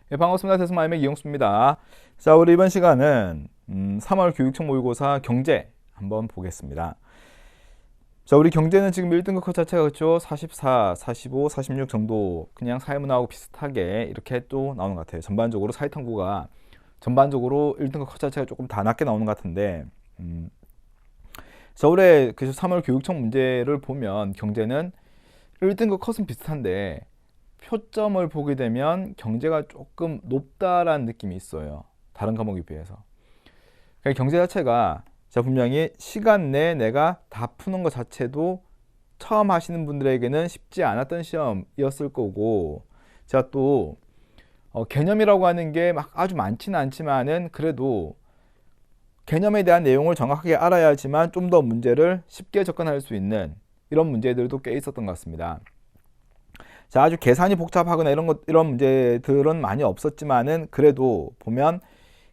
예, 반갑습니다. 대승마임의 이영수입니다. 자, 우리 이번 시간은 3월 교육청 모의고사 경제 한번 보겠습니다. 자, 우리 경제는 지금 1등급 컷 자체가 그렇죠. 44, 45, 46 정도 그냥 사회문화하고 비슷하게 이렇게 또 나오는 것 같아요. 전반적으로 사회탐구가 전반적으로 1등급 컷 자체가 조금 다 낮게 나오는 것 같은데 자, 올해 그 3월 교육청 문제를 보면 경제는 1등급 컷은 비슷한데 표점을 보게 되면 경제가 조금 높다라는 느낌이 있어요. 다른 과목에 비해서. 그러니까 경제 자체가 자 분명히 시간 내에 내가 다 푸는 것 자체도 처음 하시는 분들에게는 쉽지 않았던 시험이었을 거고 제가 또 개념이라고 하는 게 막 아주 많지는 않지만은 그래도 개념에 대한 내용을 정확하게 알아야지만 좀 더 문제를 쉽게 접근할 수 있는 이런 문제들도 꽤 있었던 것 같습니다. 자, 아주 계산이 복잡하거나 이런 문제들은 많이 없었지만은 그래도 보면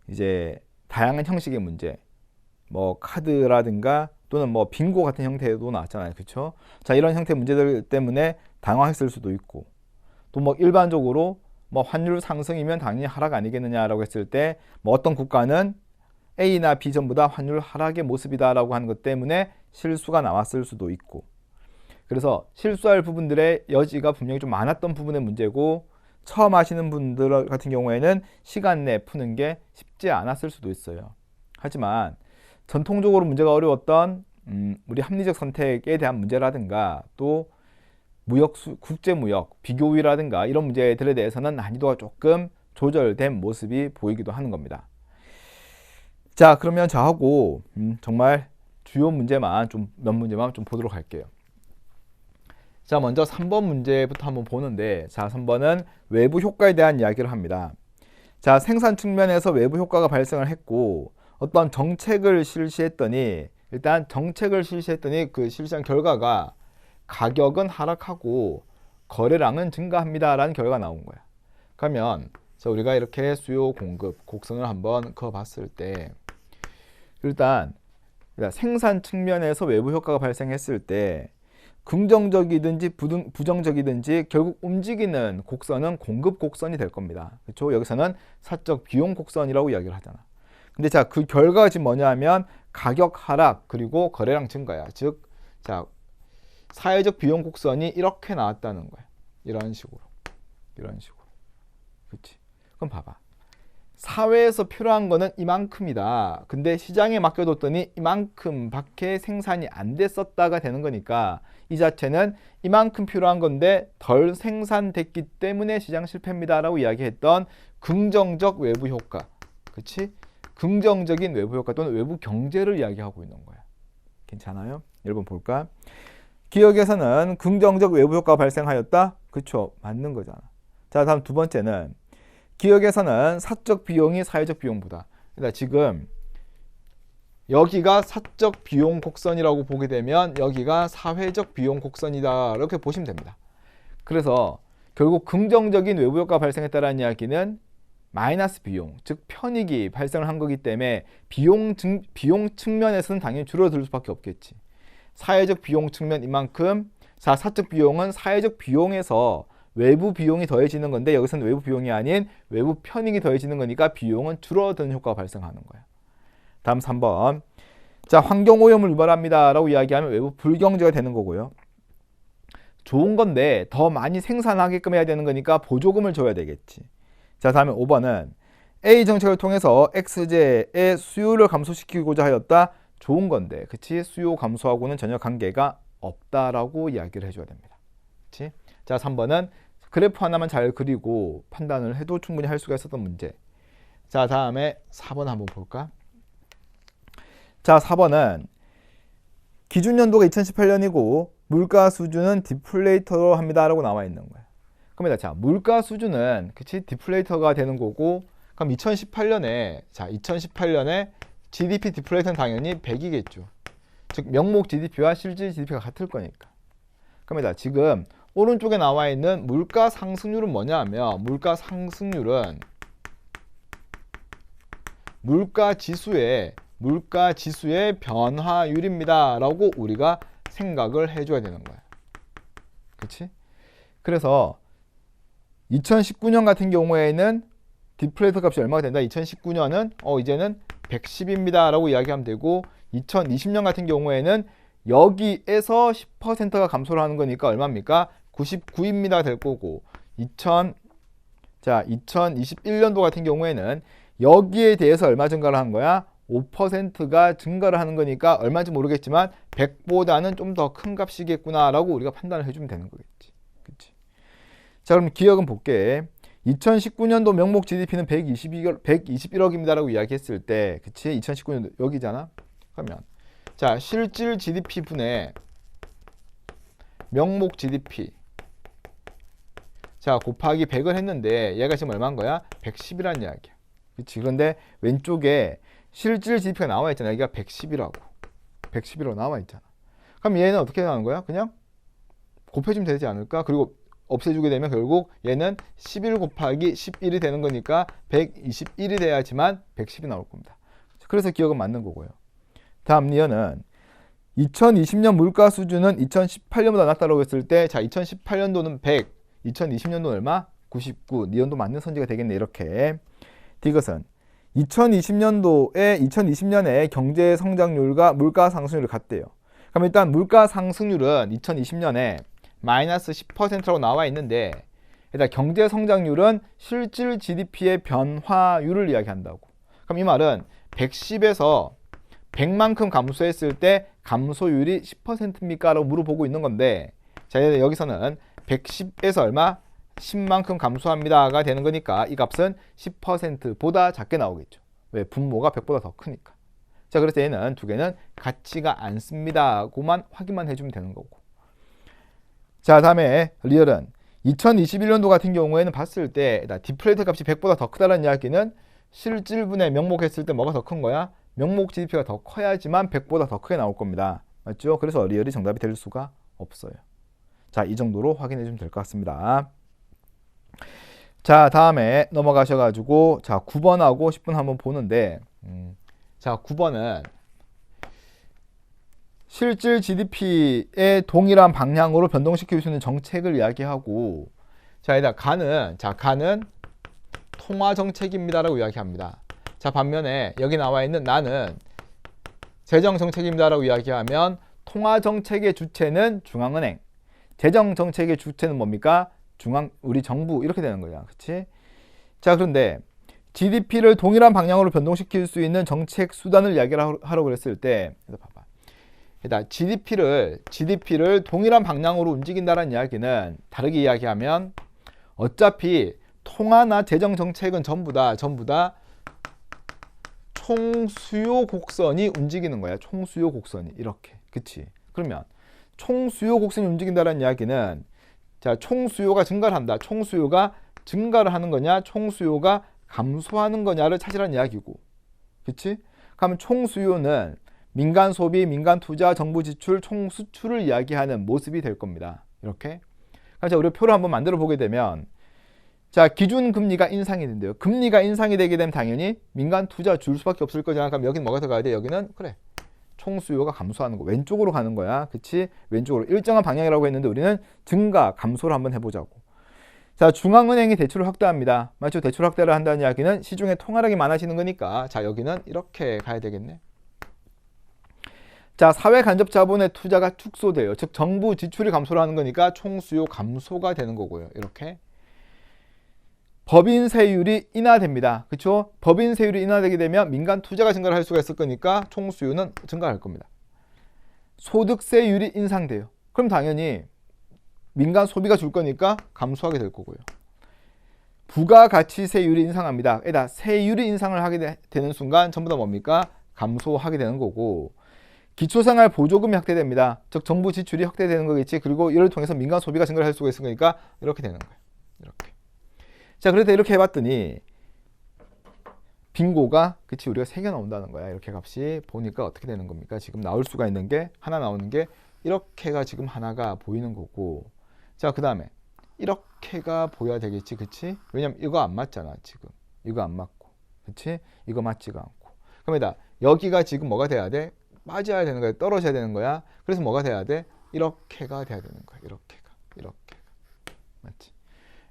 이제 다양한 형식의 문제, 뭐 카드라든가 또는 뭐 빙고 같은 형태도 나왔잖아요, 그렇죠? 자, 이런 형태 문제들 때문에 당황했을 수도 있고, 또 뭐 일반적으로 뭐 환율 상승이면 당연히 하락 아니겠느냐라고 했을 때, 뭐 어떤 국가는 A나 B 전부 다 환율 하락의 모습이다라고 하는 것 때문에 실수가 나왔을 수도 있고. 그래서 실수할 부분들의 여지가 분명히 좀 많았던 부분의 문제고 처음 하시는 분들 같은 경우에는 시간 내에 푸는 게 쉽지 않았을 수도 있어요. 하지만 전통적으로 문제가 어려웠던 우리 합리적 선택에 대한 문제라든가 또 국제무역, 비교위라든가 이런 문제들에 대해서는 난이도가 조금 조절된 모습이 보이기도 하는 겁니다. 자, 그러면 저하고 정말 주요 문제만 몇 문제만 좀 보도록 할게요. 자, 먼저 3번 문제부터 한번 보는데, 자, 3번은 외부 효과에 대한 이야기를 합니다. 자, 생산 측면에서 외부 효과가 발생을 했고, 어떤 정책을 실시했더니, 일단 정책을 실시했더니 그 실시한 결과가 가격은 하락하고 거래량은 증가합니다라는 결과가 나온 거야. 그러면, 자, 우리가 이렇게 수요 공급 곡선을 한번 그어봤을 때, 일단 생산 측면에서 외부 효과가 발생했을 때, 긍정적이든지 부정적이든지 결국 움직이는 곡선은 공급 곡선이 될 겁니다. 그렇죠? 여기서는 사적 비용 곡선이라고 이야기를 하잖아. 근데 자, 그 결과가 지금 뭐냐 하면 가격 하락 그리고 거래량 증가야. 즉, 자, 사회적 비용 곡선이 이렇게 나왔다는 거야. 이런 식으로. 그렇지? 그럼 봐봐. 사회에서 필요한 거는 이만큼이다. 근데 시장에 맡겨뒀더니 이만큼 밖에 생산이 안 됐었다가 되는 거니까 이 자체는 이만큼 필요한 건데 덜 생산됐기 때문에 시장 실패입니다 라고 이야기했던 긍정적 외부 효과. 그치? 긍정적인 외부 효과 또는 외부 경제를 이야기하고 있는 거야. 괜찮아요? 1번 볼까? 기업에서는 긍정적 외부 효과가 발생하였다? 그쵸? 맞는 거잖아. 자, 다음 두 번째는 기업에서는 사적 비용이 사회적 비용보다. 그러니까 지금 여기가 사적 비용 곡선이라고 보게 되면 여기가 사회적 비용 곡선이다 이렇게 보시면 됩니다. 그래서 결국 긍정적인 외부 효과가 발생했다는 이야기는 마이너스 비용, 즉 편익이 발생을 한 거기 때문에 비용 측면에서는 당연히 줄어들 수밖에 없겠지. 사회적 비용 측면 이만큼, 사적 비용은 사회적 비용에서 외부 비용이 더해지는 건데 여기서는 외부 비용이 아닌 외부 편익이 더해지는 거니까 비용은 줄어드는 효과가 발생하는 거야. 다음 3번. 자, 환경오염을 유발합니다 라고 이야기하면 외부 불경제가 되는 거고요. 좋은 건데 더 많이 생산하게끔 해야 되는 거니까 보조금을 줘야 되겠지. 자, 다음에 5번은 A 정책을 통해서 X제의 수요를 감소시키고자 하였다. 좋은 건데, 그치? 수요 감소하고는 전혀 관계가 없다라고 이야기를 해줘야 됩니다. 그치? 자, 3번은 그래프 하나만 잘 그리고 판단을 해도 충분히 할 수가 있었던 문제. 자, 다음에 4번 한번 볼까? 자, 4번은 기준 연도가 2018년이고 물가 수준은 디플레이터로 합니다 라고 나와 있는 거야. 그럼 자, 물가 수준은 그치? 디플레이터가 되는 거고 그럼 2018년에 GDP 디플레이터는 당연히 100이겠죠. 즉 명목 GDP와 실질 GDP가 같을 거니까. 그럼 지금 오른쪽에 나와 있는 물가 상승률은 뭐냐 하면 물가 상승률은 물가 지수의 변화율입니다 라고 우리가 생각을 해줘야 되는 거야. 그치? 그래서 2019년 같은 경우에는 디플레이터 값이 얼마가 된다? 2019년은 이제는 110입니다 라고 이야기하면 되고 2020년 같은 경우에는 여기에서 10%가 감소를 하는 거니까 얼마입니까? 99입니다 될 거고 2021년도 같은 경우에는 여기에 대해서 얼마 증가를 한 거야? 5%가 증가를 하는 거니까 얼마인지 모르겠지만 100보다는 좀 더 큰 값이겠구나 라고 우리가 판단을 해주면 되는 거겠지. 그치? 자, 그럼 기억은 볼게. 2019년도 명목 GDP는 121억입니다 라고 이야기했을 때, 그치? 2019년도 여기잖아? 그러면 자, 실질 GDP 분의 명목 GDP 자, 곱하기 100을 했는데 얘가 지금 얼마인 거야? 110이라는 이야기야. 그치? 그런데 왼쪽에 실질 GDP가 나와 있잖아. 여기가 110이라고 나와 있잖아. 그럼 얘는 어떻게 나오는 거야? 그냥 곱해주면 되지 않을까? 그리고 없애주게 되면 결국 얘는 11 곱하기 11이 되는 거니까 121이 돼야지만 110이 나올 겁니다. 그래서 기억은 맞는 거고요. 다음 리어는 2020년 물가 수준은 2018년보다 낮다라고 했을 때, 자, 2018년도는 100, 2020년도는 얼마? 99. 니언도 맞는 선지가 되겠네. 이렇게. 이것은 2020년에 경제 성장률과 물가 상승률을 같대요. 그럼 일단 물가 상승률은 2020년에 마이너스 10%라고 나와 있는데, 일단 경제 성장률은 실질 GDP의 변화율을 이야기한다고. 그럼 이 말은 110에서 100만큼 감소했을 때 감소율이 10%입니까? 라고 물어보고 있는 건데, 자, 여기서는 110에서 얼마? 10만큼 감소합니다가 되는 거니까 이 값은 10%보다 작게 나오겠죠. 왜? 분모가 100보다 더 크니까. 자, 그래서 얘는 두 개는 같지가 않습니다고만 확인만 해주면 되는 거고. 자, 다음에 리얼은 2021년도 같은 경우에는 봤을 때 디플레이터 값이 100보다 더 크다는 이야기는 실질분의 명목했을 때 뭐가 더 큰 거야? 명목 GDP가 더 커야지만 100보다 더 크게 나올 겁니다. 맞죠? 그래서 리얼이 정답이 될 수가 없어요. 자, 이 정도로 확인해 주면 될 것 같습니다. 자, 다음에 넘어가셔가지고 자, 9번하고 10번 한번 보는데 자, 9번은 실질 GDP의 동일한 방향으로 변동시킬 수 있는 정책을 이야기하고, 자, 여기다 가는 통화 정책입니다라고 이야기합니다. 자, 반면에 여기 나와 있는 나는 재정 정책입니다라고 이야기하면 통화 정책의 주체는 중앙은행, 재정 정책의 주체는 뭡니까? 우리 정부 이렇게 되는 거야. 그치? 자, 그런데 GDP를 동일한 방향으로 변동시킬 수 있는 정책 수단을 이야기하라고 그랬을 때, 봐봐. 일단 GDP를 동일한 방향으로 움직인다는 이야기는 다르게 이야기하면 어차피 통화나 재정 정책은 전부 다 총수요 곡선이 움직이는 거야. 총수요 곡선이 이렇게. 그치? 그러면 총수요 곡선이 움직인다는 이야기는 자, 총수요가 증가를 한다. 총수요가 증가를 하는 거냐, 총수요가 감소하는 거냐를 찾으라는 이야기고. 그치? 그러면 총수요는 민간 소비, 민간 투자, 정부 지출, 총수출을 이야기하는 모습이 될 겁니다. 이렇게. 그럼 우리가 표를 한번 만들어 보게 되면, 자, 기준금리가 인상이 된대요. 금리가 인상이 되게 되면 당연히 민간 투자 줄 수밖에 없을 거잖아. 그럼 여기는 뭐가 들어가야 돼? 여기는 그래, 총수요가 감소하는 거, 왼쪽으로 가는 거야. 그치? 왼쪽으로 일정한 방향이라고 했는데 우리는 증가, 감소를 한번 해보자고. 자, 중앙은행이 대출을 확대합니다. 맞죠? 대출 확대를 한다는 이야기는 시중에 통화량이 많아지는 거니까, 자, 여기는 이렇게 가야 되겠네. 자, 사회 간접 자본의 투자가 축소돼요. 즉 정부 지출이 감소를 하는 거니까 총수요 감소가 되는 거고요. 이렇게. 법인세율이 인하됩니다. 그렇죠? 법인세율이 인하되게 되면 민간 투자가 증가를 할 수가 있을 거니까 총수요는 증가할 겁니다. 소득세율이 인상돼요. 그럼 당연히 민간 소비가 줄 거니까 감소하게 될 거고요. 부가가치세율이 인상합니다. 에다 세율이 인상을 하게 되는 순간 전부 다 뭡니까? 감소하게 되는 거고, 기초생활 보조금이 확대됩니다. 즉 정부 지출이 확대되는 거겠지. 그리고 이를 통해서 민간 소비가 증가를 할 수가 있으니까 이렇게 되는 거예요. 이렇게. 자, 그래서 이렇게 해봤더니 빙고가, 그치, 우리가 3개 나온다는 거야. 이렇게 값이 보니까 어떻게 되는 겁니까? 지금 나올 수가 있는 게 하나 나오는 게 이렇게가 지금 하나가 보이는 거고, 자, 그 다음에 이렇게가 보여야 되겠지. 그치? 왜냐면 이거 안 맞잖아. 지금 이거 안 맞고, 그치? 이거 맞지가 않고. 그럼 여기가 지금 뭐가 돼야 돼? 맞아야 되는 거야. 떨어져야 되는 거야. 그래서 뭐가 돼야 돼? 이렇게가 돼야 되는 거야. 이렇게가. 맞지?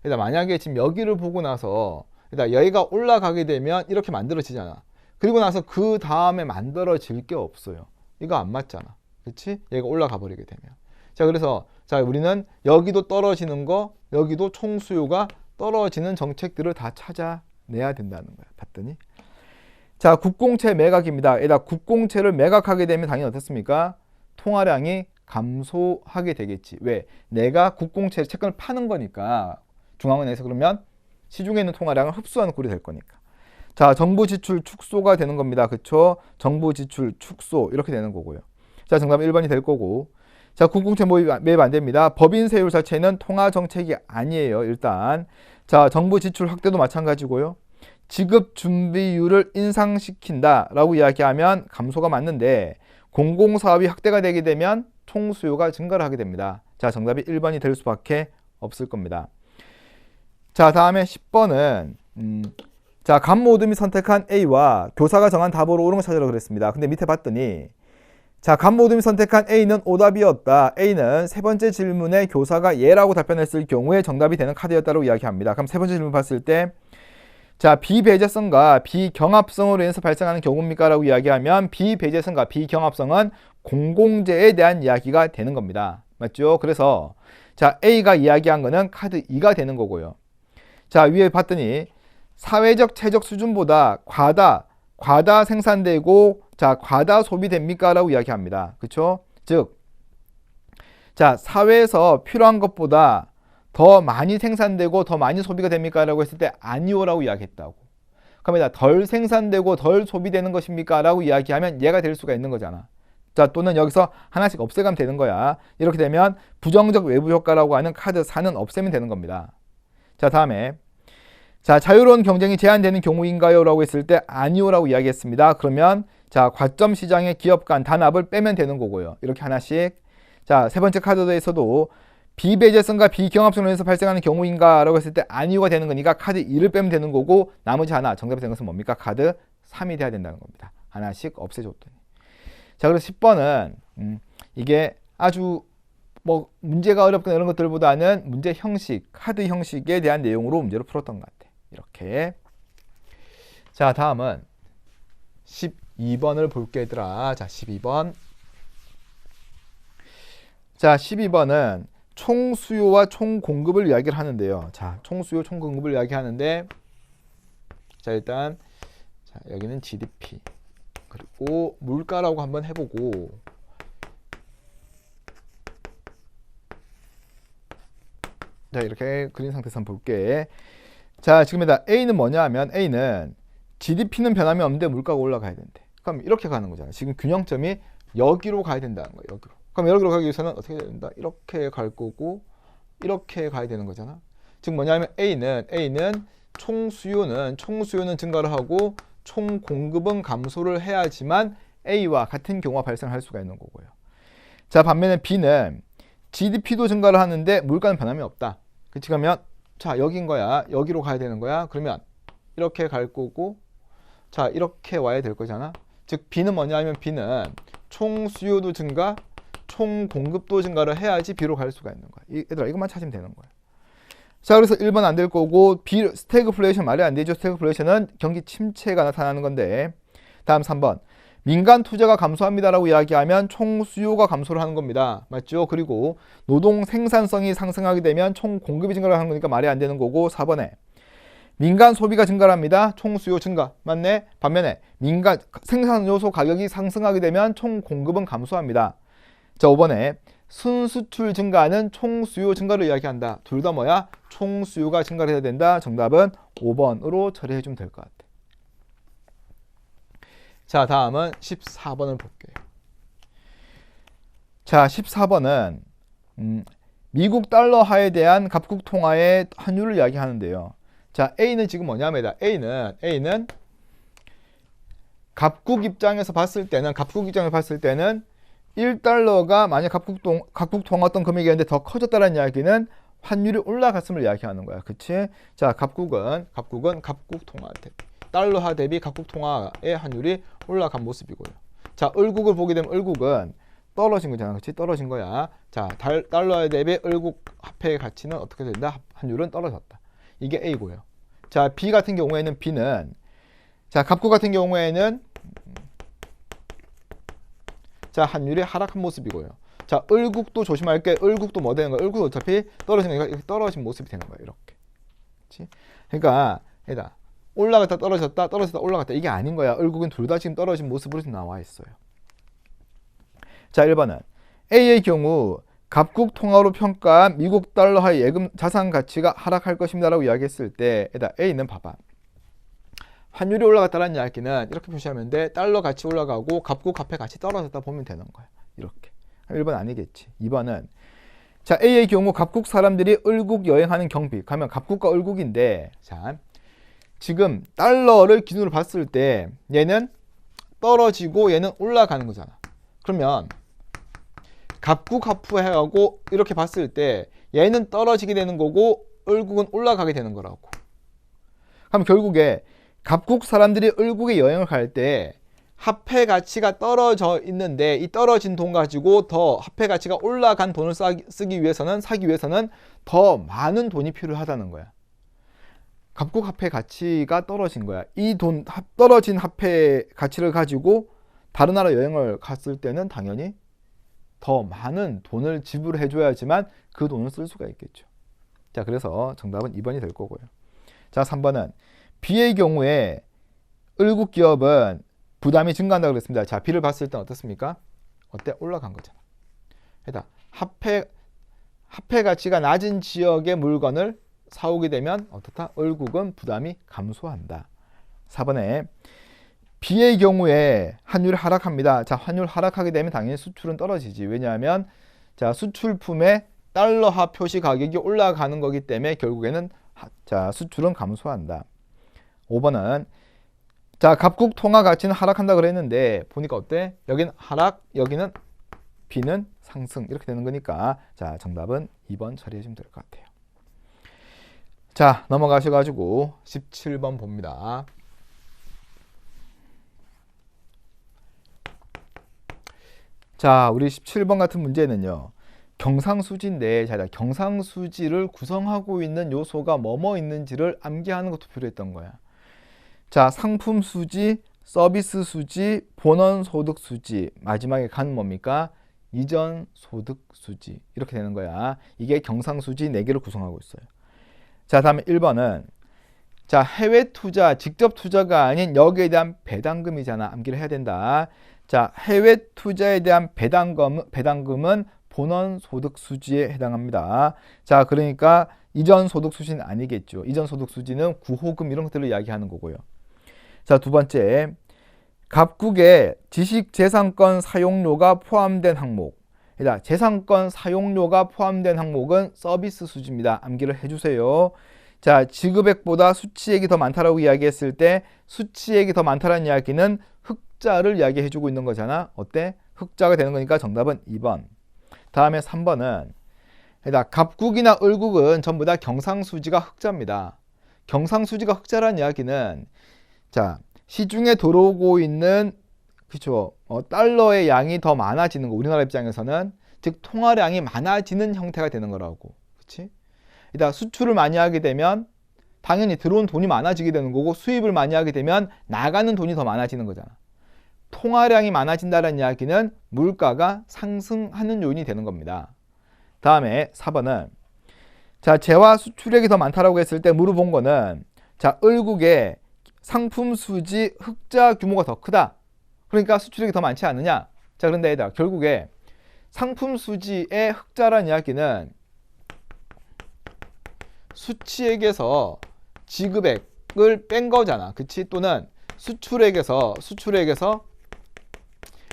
그러니까 만약에 지금 여기를 보고 나서 그러니까 여기가 올라가게 되면 이렇게 만들어지잖아. 그리고 나서 그 다음에 만들어질 게 없어요. 이거 안 맞잖아. 그렇지? 얘가 올라가 버리게 되면. 자, 그래서 자, 우리는 여기도 떨어지는 거, 여기도 총수요가 떨어지는 정책들을 다 찾아내야 된다는 거야. 봤더니. 자, 국공채 매각입니다. 에다 국공채를 매각하게 되면 당연히 어떻습니까? 통화량이 감소하게 되겠지. 왜? 내가 국공채 채권을 파는 거니까 중앙은행에서 그러면 시중에 있는 통화량을 흡수하는 꼴이 될 거니까. 자, 정부 지출 축소가 되는 겁니다. 그쵸? 정부 지출 축소 이렇게 되는 거고요. 자, 정답은 1번이 될 거고. 자, 국공채 매입 안 됩니다. 법인 세율 자체는 통화 정책이 아니에요. 일단. 자, 정부 지출 확대도 마찬가지고요. 지급 준비율을 인상시킨다라고 이야기하면 감소가 맞는데 공공사업이 확대가 되게 되면 총수요가 증가를 하게 됩니다. 자, 정답이 1번이 될 수밖에 없을 겁니다. 자, 다음에 10번은 자, 간 모듬이 선택한 A와 교사가 정한 답으로 옳은 걸 찾으라고 그랬습니다. 근데 밑에 봤더니 자, 간 모듬이 선택한 A는 오답이었다. A는 세 번째 질문에 교사가 예라고 답변했을 경우에 정답이 되는 카드였다고 이야기합니다. 그럼 세 번째 질문 봤을 때 자, 비배제성과 비경합성으로 인해서 발생하는 경우입니까? 라고 이야기하면 비배제성과 비경합성은 공공재에 대한 이야기가 되는 겁니다. 맞죠? 그래서 자, A가 이야기한 거는 카드 2가 되는 거고요. 자, 위에 봤더니 사회적 체적 수준보다 과다 생산되고 자, 과다 소비됩니까? 라고 이야기합니다. 그쵸? 즉, 자, 사회에서 필요한 것보다 더 많이 생산되고 더 많이 소비가 됩니까? 라고 했을 때 아니오라고 이야기했다고. 그러면 덜 생산되고 덜 소비되는 것입니까? 라고 이야기하면 얘가 될 수가 있는 거잖아. 자, 또는 여기서 하나씩 없애가면 되는 거야. 이렇게 되면 부정적 외부 효과라고 하는 카드 4는 없애면 되는 겁니다. 자, 다음에 자, 자유로운 경쟁이 제한되는 경우인가요? 라고 했을 때 아니오라고 이야기했습니다. 그러면 자, 과점 시장의 기업 간 단합을 빼면 되는 거고요. 이렇게 하나씩. 자, 세 번째 카드에서도 비배제성과 비경합성으로 해서 발생하는 경우인가? 라고 했을 때 아니오가 되는 거니까 카드 2를 빼면 되는 거고 나머지 하나 정답이 되는 것은 뭡니까? 카드 3이 돼야 된다는 겁니다. 하나씩 없애줬더니. 자, 그래서 10번은 이게 아주 뭐 문제가 어렵거나 이런 것들보다는 문제 형식, 카드 형식에 대한 내용으로 문제를 풀었던 것 같아. 이렇게. 자, 다음은 12번을 볼게 얘들아. 자, 12번. 자, 12번은 총수요와 총공급을 이야기를 하는데요. 자, 총수요, 총공급을 이야기하는데 자, 일단 자, 여기는 GDP 그리고 물가라고 한번 해보고 자, 이렇게 그린 상태에서 한번 볼게. 자, 지금 A는 뭐냐 하면 A는 GDP는 변함이 없는데 물가가 올라가야 된대. 그럼 이렇게 가는 거잖아. 지금 균형점이 여기로 가야 된다는 거야. 여기로. 그럼 여기로 가기 위해서는 어떻게 된다? 이렇게 갈 거고 이렇게 가야 되는 거잖아. 즉 뭐냐면 A는 총수요는 증가를 하고 총공급은 감소를 해야지만 A와 같은 경우가 발생할 수가 있는 거고요. 자, 반면에 B는 GDP도 증가를 하는데 물가는 변함이 없다. 그치? 그러면 자, 여긴 거야. 여기로 가야 되는 거야. 그러면 이렇게 갈 거고 자, 이렇게 와야 될 거잖아. 즉 B는 뭐냐면 B는 총수요도 증가, 총공급도 증가를 해야지 B로 갈 수가 있는 거야. 얘들아, 이것만 찾으면 되는 거야. 자, 그래서 1번 안 될 거고 B, 스태그플레이션 말이 안 되죠. 스태그플레이션은 경기 침체가 나타나는 건데. 다음 3번. 민간 투자가 감소합니다라고 이야기하면 총수요가 감소를 하는 겁니다. 맞죠? 그리고 노동 생산성이 상승하게 되면 총공급이 증가를 하는 거니까 말이 안 되는 거고. 4번에 민간 소비가 증가를 합니다. 총수요 증가. 맞네? 반면에 민간 생산 요소 가격이 상승하게 되면 총공급은 감소합니다. 자, 5번에 순수출 증가는 총수요 증가를 이야기한다. 둘 다 뭐야? 총수요가 증가를 해야 된다. 정답은 5번으로 처리해 주면 될 것 같아. 자, 다음은 14번을 볼게요. 자, 14번은 미국 달러화에 대한 각국 통화의 환율을 이야기하는데요. 자, A는 지금 뭐냐면 A는 각국 입장에서 봤을 때는 1달러가 만약 각국 통화 어떤 금액이었는데 더 커졌다는 이야기는 환율이 올라갔음을 이야기하는 거야. 그치? 자, 각국은 각국 통화 대비 달러화 대비 각국 통화의 환율이 올라간 모습이고요. 자, 을국을 보게 되면 을국은 떨어진 거잖아. 그치? 떨어진 거야. 자, 달러화 대비 을국 화폐의 가치는 어떻게 된다? 환율은 떨어졌다. 이게 A고요. 자, B 같은 경우에는 B는 자, 갑구 같은 경우에는 자, 환율이 하락한 모습이고요. 자, 을국도 조심할 게 을국도 뭐 되는 거야? 을국도 어차피 떨어지는 거니까 이렇게 떨어진 모습이 되는 거예요. 이렇게. 그렇지? 그러니까 얘다 올라갔다 떨어졌다 떨어졌다 올라갔다 이게 아닌 거야. 을국은 둘 다 지금 떨어진 모습으로 나와 있어요. 자, 1번은 A의 경우 갑국 통화로 평가한 미국 달러의 예금 자산 가치가 하락할 것입니다 라고 이야기했을 때 A는 봐봐. 환율이 올라갔다는 이야기는 이렇게 표시하면 돼. 달러 가치 올라가고 갑국 화폐 가치 떨어졌다 보면 되는 거야. 이렇게. 1번 아니겠지. 2번은 자, A의 경우 갑국 사람들이 을국 여행하는 경비 가면 갑국과 을국인데 자, 지금 달러를 기준으로 봤을 때 얘는 떨어지고 얘는 올라가는 거잖아. 그러면 갑국 화폐하고 이렇게 봤을 때 얘는 떨어지게 되는 거고 을국은 올라가게 되는 거라고. 그럼 결국에 갑국 사람들이 을국에 여행을 갈 때 화폐 가치가 떨어져 있는데 이 떨어진 돈 가지고 더 화폐 가치가 올라간 돈을 사기 위해서는 더 많은 돈이 필요하다는 거야. 갑국 화폐 가치가 떨어진 거야. 이 돈 떨어진 화폐 가치를 가지고 다른 나라 여행을 갔을 때는 당연히 더 많은 돈을 지불해 줘야지만 그 돈을 쓸 수가 있겠죠. 자, 그래서 정답은 2번이 될 거고요. 자, 3번은 B의 경우에 을국 기업은 부담이 증가한다고 그랬습니다. 자, B를 봤을 땐 어떻습니까? 어때? 올라간 거잖아. 그러니까 화폐 가치가 낮은 지역의 물건을 사오게 되면 어떻다? 을국은 부담이 감소한다. 4번에 B의 경우에 환율이 하락합니다. 자, 환율 하락하게 되면 당연히 수출은 떨어지지. 왜냐하면 자, 수출품의 달러화 표시 가격이 올라가는 거기 때문에 결국에는 자, 수출은 감소한다. 5번은 자, 갑국 통화 가치는 하락한다 그랬는데 보니까 어때? 여기는 하락, 여기는 B는 상승 이렇게 되는 거니까 자, 정답은 2번 처리해 주면 될 것 같아요. 자, 넘어가셔가지고 17번 봅니다. 자, 우리 17번 같은 문제는요. 경상수지인데 자, 경상수지를 구성하고 있는 요소가 뭐뭐 있는지를 암기하는 것도 필요했던 거야. 자, 상품 수지, 서비스 수지, 본원 소득 수지, 마지막에 간 뭡니까? 이전 소득 수지 이렇게 되는 거야. 이게 경상수지 4개를 구성하고 있어요. 자, 다음에 1번은 자, 해외 투자, 직접 투자가 아닌 여기에 대한 배당금이잖아. 암기를 해야 된다. 자, 해외 투자에 대한 배당금은 본원 소득 수지에 해당합니다. 자, 그러니까 이전 소득 수지는 아니겠죠. 이전 소득 수지는 구호금 이런 것들을 이야기하는 거고요. 자, 두 번째, 갑국에 지식재산권 사용료가 포함된 항목. 재산권 사용료가 포함된 항목은 서비스 수지입니다. 암기를 해주세요. 자, 지급액보다 수취액이 더 많다라고 이야기했을 때 수취액이 더 많다라는 이야기는 흑자를 이야기해주고 있는 거잖아. 어때? 흑자가 되는 거니까 정답은 2번. 다음에 3번은 갑국이나 을국은 전부 다 경상수지가 흑자입니다. 경상수지가 흑자라는 이야기는 자, 시중에 들어오고 있는 그렇죠. 달러의 양이 더 많아지는 거. 우리나라 입장에서는 즉 통화량이 많아지는 형태가 되는 거라고. 그렇지? 일단 수출을 많이 하게 되면 당연히 들어온 돈이 많아지게 되는 거고 수입을 많이 하게 되면 나가는 돈이 더 많아지는 거잖아. 통화량이 많아진다는 이야기는 물가가 상승하는 요인이 되는 겁니다. 다음에 4번은 자, 재화 수출액이 더 많다라고 했을 때 물어본 거는 자, 을국의 상품 수지 흑자 규모가 더 크다. 그러니까 수출액이 더 많지 않느냐. 자, 그런데 결국에 상품 수지의 흑자라는 이야기는 수취액에서 지급액을 뺀 거잖아. 그치? 또는 수출액에서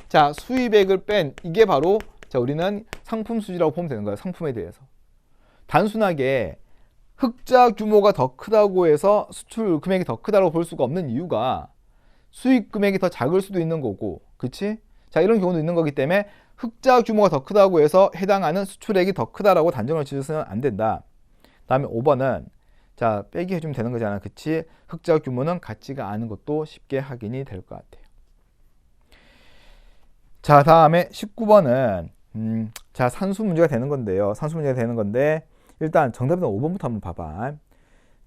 자, 수입액을 뺀 이게 바로 자, 우리는 상품 수지라고 보면 되는 거야. 상품에 대해서. 단순하게 흑자 규모가 더 크다고 해서 수출 금액이 더 크다고 볼 수가 없는 이유가 수익 금액이 더 작을 수도 있는 거고, 그치? 자, 이런 경우도 있는 거기 때문에 흑자 규모가 더 크다고 해서 해당하는 수출액이 더 크다라고 단정을 지어서는 안 된다. 다음에 5번은 자, 빼기 해주면 되는 거잖아. 그치? 흑자 규모는 같지가 않은 것도 쉽게 확인이 될 것 같아요. 자, 다음에 19번은 자, 산수 문제가 되는 건데요. 산수 문제가 되는 건데 일단 정답은 5번부터 한번 봐봐.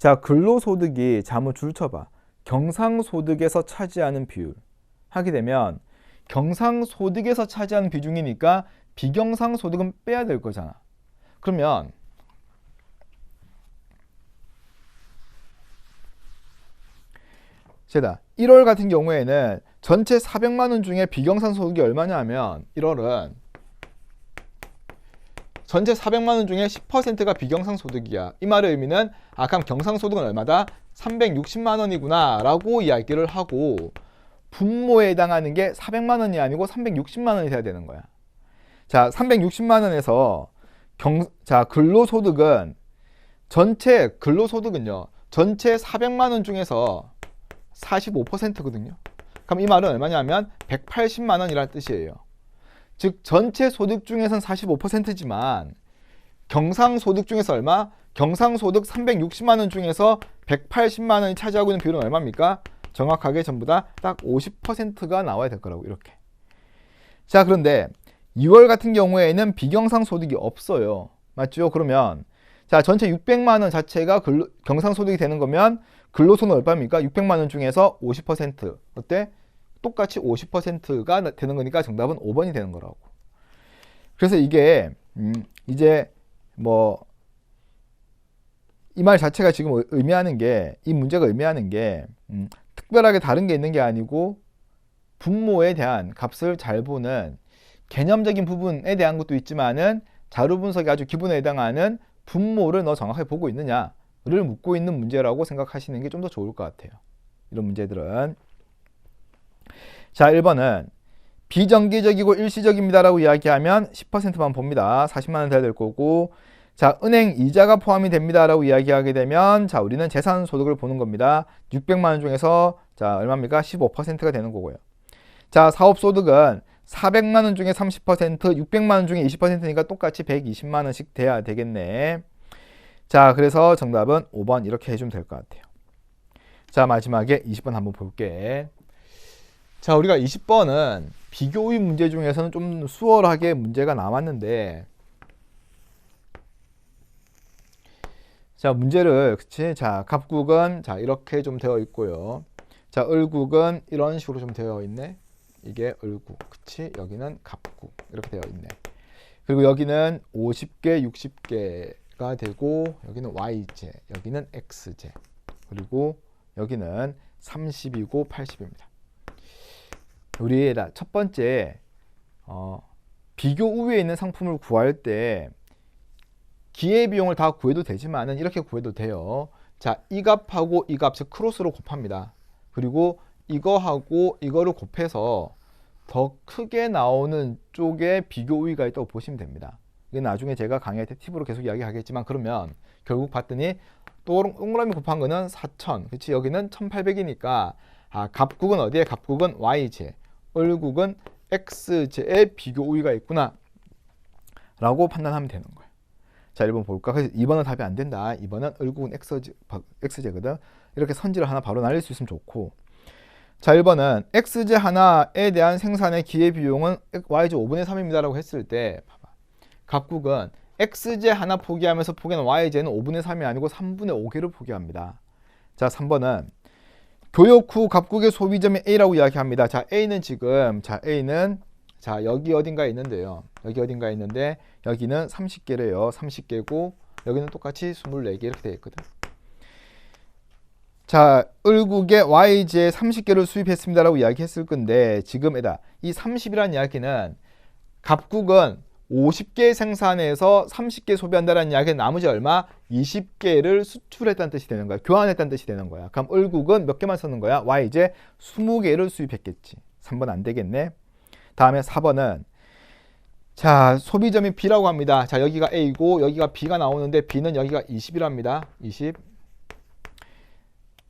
자, 근로소득이 자 한번 줄 쳐봐. 경상소득에서 차지하는 비율 하게 되면 경상소득에서 차지하는 비중이니까 비경상소득은 빼야 될 거잖아. 그러면 제다 1월 같은 경우에는 전체 400만 원 중에 비경상소득이 얼마냐 하면 1월은 전체 400만 원 중에 10%가 비경상소득이야. 이 말의 의미는 그럼 경상소득은 얼마다? 360만 원이구나 라고 이야기를 하고 분모에 해당하는 게 400만 원이 아니고 360만 원이 돼야 되는 거야. 자, 360만 원에서 근로소득은 전체 근로소득은요. 전체 400만 원 중에서 45%거든요. 그럼 이 말은 얼마냐면 180만 원이라는 뜻이에요. 즉 전체 소득 중에선 45%지만 경상소득 중에서 얼마? 경상소득 360만 원 중에서 180만 원이 차지하고 있는 비율은 얼마입니까? 정확하게 전부 다 딱 50%가 나와야 될 거라고 이렇게. 자, 그런데 2월 같은 경우에는 비경상소득이 없어요. 맞죠? 그러면 자, 전체 600만 원 자체가 경상소득이 되는 거면 근로소득은 얼마입니까? 600만 원 중에서 50%. 어때? 똑같이 50%가 되는 거니까 정답은 5번이 되는 거라고. 그래서 이게 이제 뭐 이 말 자체가 지금 의미하는 게 이 문제가 의미하는 게 특별하게 다른 게 있는 게 아니고 분모에 대한 값을 잘 보는 개념적인 부분에 대한 것도 있지만은 자료 분석이 아주 기본에 해당하는 분모를 너 정확하게 보고 있느냐를 묻고 있는 문제라고 생각하시는 게 좀 더 좋을 것 같아요. 이런 문제들은. 자, 1번은 비정기적이고 일시적입니다라고 이야기하면 10%만 봅니다. 40만 원 돼야 될 거고, 자, 은행 이자가 포함이 됩니다라고 이야기하게 되면 자, 우리는 재산소득을 보는 겁니다. 600만 원 중에서 자, 얼마입니까? 15%가 되는 거고요. 자, 사업소득은 400만 원 중에 30%, 600만 원 중에 20%니까 똑같이 120만 원씩 돼야 되겠네. 자, 그래서 정답은 5번 이렇게 해주면 될 것 같아요. 자, 마지막에 20번 한번 볼게. 자, 우리가 20번은 비교의 문제 중에서는 좀 수월하게 문제가 나왔는데, 자, 문제를, 그치? 자, 갑국은, 자, 이렇게 좀 되어 있고요. 자, 을국은 이런 식으로 좀 되어 있네. 이게 을국, 그치? 여기는 갑국, 이렇게 되어 있네. 그리고 여기는 50개, 60개가 되고, 여기는 Y제, 여기는 X제, 그리고 여기는 30이고 80입니다. 우리 첫 번째, 비교 우위에 있는 상품을 구할 때, 기회비용을 다 구해도 되지만은 이렇게 구해도 돼요. 자, 이 값하고 이 값을 크로스로 곱합니다. 그리고 이거하고 이거를 곱해서 더 크게 나오는 쪽에 비교 우위가 있다고 보시면 됩니다. 이게 나중에 제가 강의할 때 팁으로 계속 이야기하겠지만, 그러면 결국 봤더니 동그라미 곱한 거는 4,000, 그치? 여기는 1,800이니까 갑국은 어디에? 갑국은 Y제, 을국은 X제의 비교 우위가 있구나 라고 판단하면 되는 거예요. 자, 1번 볼까? 그래서 2번은 답이 안 된다. 2번은 을국은 X제거든. 이렇게 선지를 하나 바로 날릴 수 있으면 좋고. 자, 1번은 X제 하나에 대한 생산의 기회비용은 Y제 5분의 3입니다 라고 했을 때, 봐봐. 갑국은 X제 하나 포기하면서 포기하는 Y제는 5분의 3이 아니고 3분의 5개를 포기합니다. 자, 3번은 교역 후 갑국의 소비점이 A라고 이야기합니다. 자, A는 지금, 자, A는 자, 여기 어딘가에 있는데요. 여기 어딘가에 있는데 여기는 30개래요. 30개고 여기는 똑같이 24개 이렇게 되어 있거든. 자, 을국에 Y제 30개를 수입했습니다 라고 이야기했을 건데, 지금 이 30이라는 이야기는 갑국은 50개 생산해서 30개 소비한다는 이야기는 나머지 얼마? 20개를 수출했다는 뜻이 되는 거야. 교환했다는 뜻이 되는 거야. 그럼 을국은 몇 개만 썼는 거야? Y제 20개를 수입했겠지. 3번 안 되겠네. 다음에 4번은 자, 소비점이 B라고 합니다. 자, 여기가 A고 여기가 B가 나오는데 B는 여기가 20이랍니다. 20.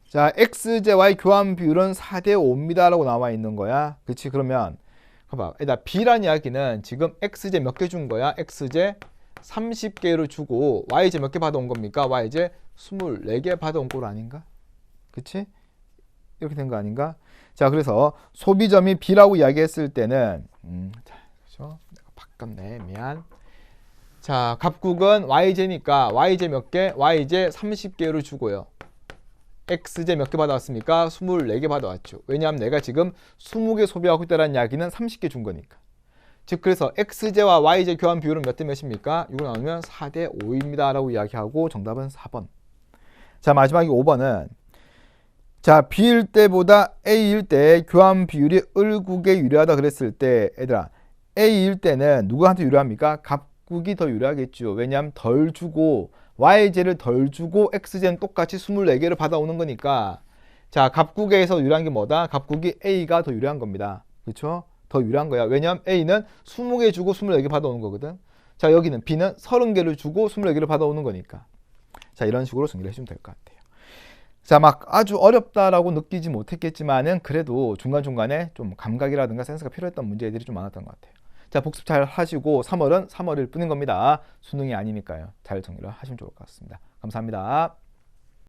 자, XJY 교환 비율은 4대 5입니다 라고 나와 있는 거야. 그치? 그러면 봐봐. B란 이야기는 지금 XJ 몇 개 준 거야? XJ 30개를 주고 YJ 몇 개 받아온 겁니까? YJ 24개 받아온 꼴 아닌가? 그치? 이렇게 된 거 아닌가? 자, 그래서 소비점이 B라고 이야기했을 때는 자, 그죠? 내가 바꿨네. 미안. 자, 갑국은 YJ니까 YJ 몇 개? YJ 30개를 주고요. X제 몇 개 받아왔습니까? 24개 받아왔죠. 왜냐하면 내가 지금 20개 소비하고 있다는 이야기는 30개 준 거니까. 즉 그래서 X제와 Y제 교환 비율은 몇 대 몇입니까? 이거 나누면 4대 5입니다 라고 이야기하고 정답은 4번. 자, 마지막에 5번은 자, B일 때보다 A일 때 교환 비율이 을국에 유리하다 그랬을 때 얘들아, A일 때는 누구한테 유리합니까? 갑국이 더 유리하겠죠. 왜냐하면 덜 주고 Y제를 덜 주고 X제는 똑같이 24개를 받아오는 거니까. 자, 갑국에서 유리한 게 뭐다? 갑국이 A가 더 유리한 겁니다. 그렇죠? 더 유리한 거야. 왜냐하면 A는 20개 주고 24개 받아오는 거거든. 자, 여기는 B는 30개를 주고 24개를 받아오는 거니까. 자, 이런 식으로 정리를 해주면 될 것 같아요. 자, 막 아주 어렵다라고 느끼지 못했겠지만은 그래도 중간중간에 좀 감각이라든가 센스가 필요했던 문제들이 좀 많았던 것 같아요. 자, 복습 잘 하시고 3월은 3월일 뿐인 겁니다. 수능이 아니니까요. 잘 정리를 하시면 좋을 것 같습니다. 감사합니다.